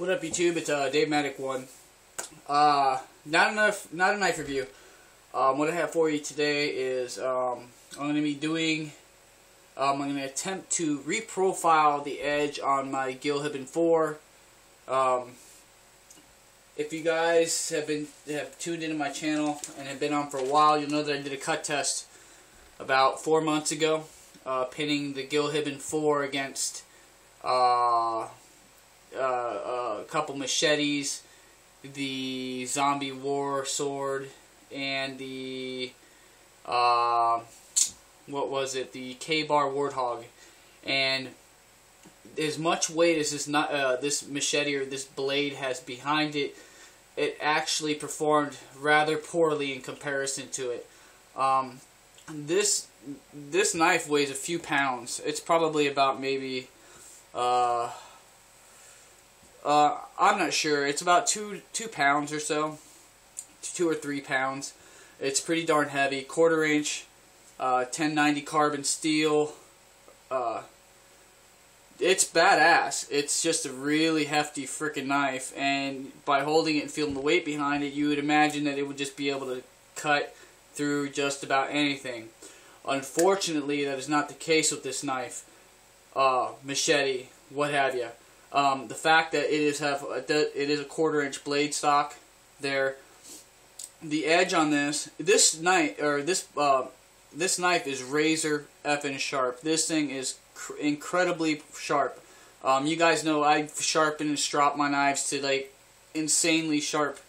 What up, YouTube? It's Dave Maddock 1. Not a knife review. What I have for you today is I'm going to be doing. I'm going to attempt to reprofile the edge on my Gil Hibben 4. If you guys have tuned into my channel and have been on for a while, you'll know that I did a cut test about 4 months ago, pinning the Gil Hibben 4 against a couple machetes, the zombie war sword, and the what was it? The K-bar warthog. And as much weight as this machete or this blade has behind it, it actually performed rather poorly in comparison to it. This knife weighs a few pounds. It's probably about maybe I'm not sure. It's about 2 pounds or so, 2 or 3 pounds. It's pretty darn heavy. 1/4 inch, 1090 carbon steel. It's badass. It's just a really hefty freaking knife, and by holding it and feeling the weight behind it, you would imagine that it would just be able to cut through just about anything. Unfortunately, that is not the case with this knife, machete, what have you. The fact that it is a 1/4 inch blade stock there. The edge on this knife is razor effing sharp. This thing is incredibly sharp. You guys know I sharpen and strop my knives to like insanely sharp,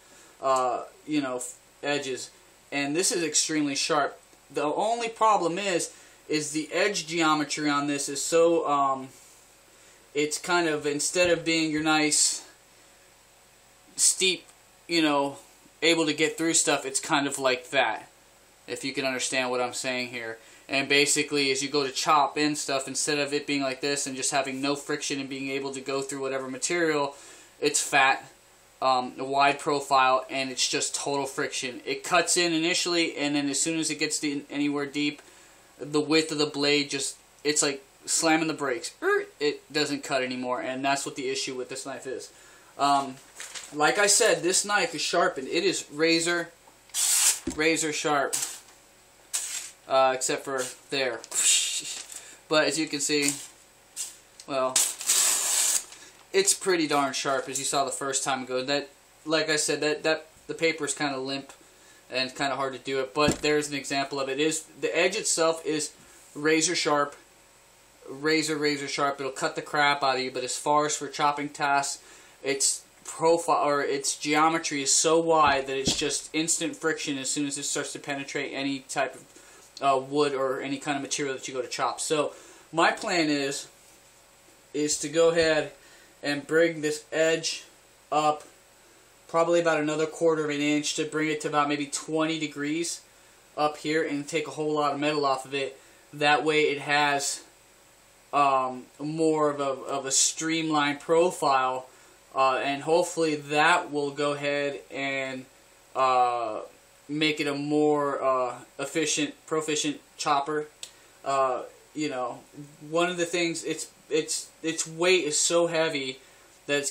you know, edges, and this is extremely sharp. The only problem is the edge geometry on this is so it's kind of, instead of being your nice steep, you know, able to get through stuff, it's kind of like that, if you can understand what I'm saying here. And basically, as you go to chop in stuff, instead of it being like this and just having no friction and being able to go through whatever material, it's fat, a wide profile, and it's just total friction. It cuts in initially, and then as soon as it gets to anywhere deep, the width of the blade just, it's like slamming the brakes. It doesn't cut anymore, and that's what the issue with this knife is. Like I said, this knife is sharpened. It is razor sharp, except for there. But as you can see, well, it's pretty darn sharp, as you saw the first time ago. That, like I said, that the paper is kind of limp and it's kind of hard to do it. But there's an example of it. The edge itself is razor sharp. Razor sharp. It'll cut the crap out of you, but as far as for chopping tasks, its profile or its geometry is so wide that it's just instant friction as soon as it starts to penetrate any type of wood or any kind of material that you go to chop. So my plan is to go ahead and bring this edge up probably about another 1/4 inch to bring it to about maybe 20 degrees up here, and take a whole lot of metal off of it. That way it has more of a streamlined profile, and hopefully that will go ahead and make it a more proficient chopper. You know, one of the things, its weight is so heavy that it's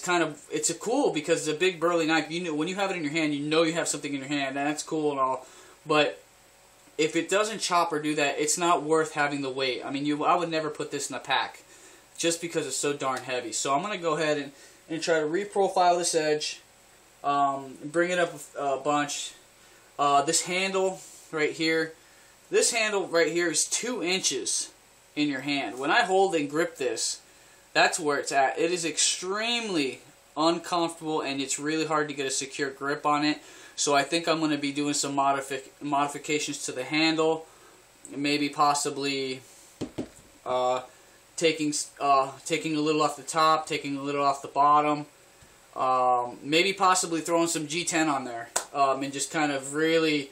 cool because it's a big burly knife. You know, when you have it in your hand, you know you have something in your hand, and that's cool and all. But if it doesn't chop or do that, it's not worth having the weight. I mean, I would never put this in a pack just because it's so darn heavy. So I'm going to go ahead and try to reprofile this edge, bring it up a bunch. This handle right here is 2 inches in your hand. When I hold and grip this, that's where it's at. It is extremely uncomfortable, and it's really hard to get a secure grip on it. So I think I'm going to be doing some modifications to the handle, maybe possibly taking a little off the top, taking a little off the bottom, maybe possibly throwing some G10 on there, and just kind of really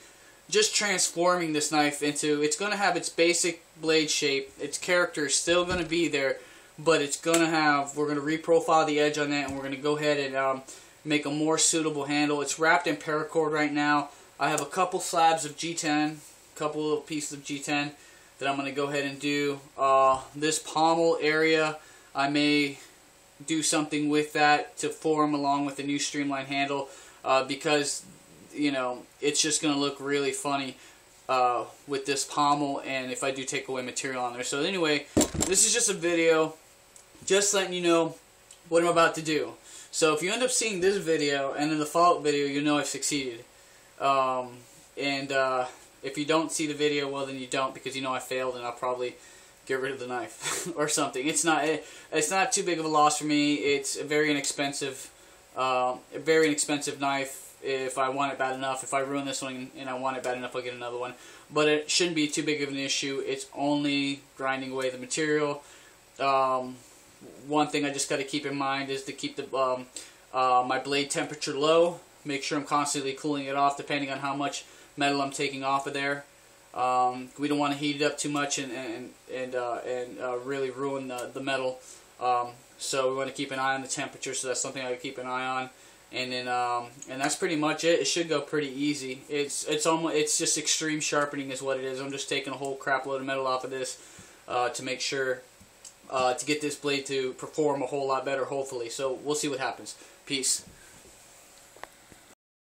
just transforming this knife into, it's going to have its basic blade shape, its character is still going to be there, but it's going to have, we're going to reprofile the edge on that, and we're going to go ahead and make a more suitable handle. It's wrapped in paracord right now. I have a couple slabs of G10, a couple little pieces of G10 that I'm going to go ahead and do. This pommel area, I may do something with that to form along with the new streamline handle, because you know it's just going to look really funny with this pommel, and if I do take away material on there. So anyway, this is just a video just letting you know what I'm about to do. So if you end up seeing this video and then the follow-up video, you know I've succeeded. If you don't see the video, well then you don't, because you know I failed, and I'll probably get rid of the knife or something. It's not too big of a loss for me. It's a very inexpensive knife. If I want it bad enough, if I ruin this one and I want it bad enough, I'll get another one. But it shouldn't be too big of an issue. It's only grinding away the material. One thing I just got to keep in mind is to keep the my blade temperature low. Make sure I'm constantly cooling it off, depending on how much metal I'm taking off of there. We don't want to heat it up too much and really ruin the metal. So we want to keep an eye on the temperature. So that's something I keep an eye on. And then and that's pretty much it. It should go pretty easy. It's just extreme sharpening is what it is. I'm just taking a whole crap load of metal off of this to make sure to get this blade to perform a whole lot better, hopefully. So we'll see what happens. Peace.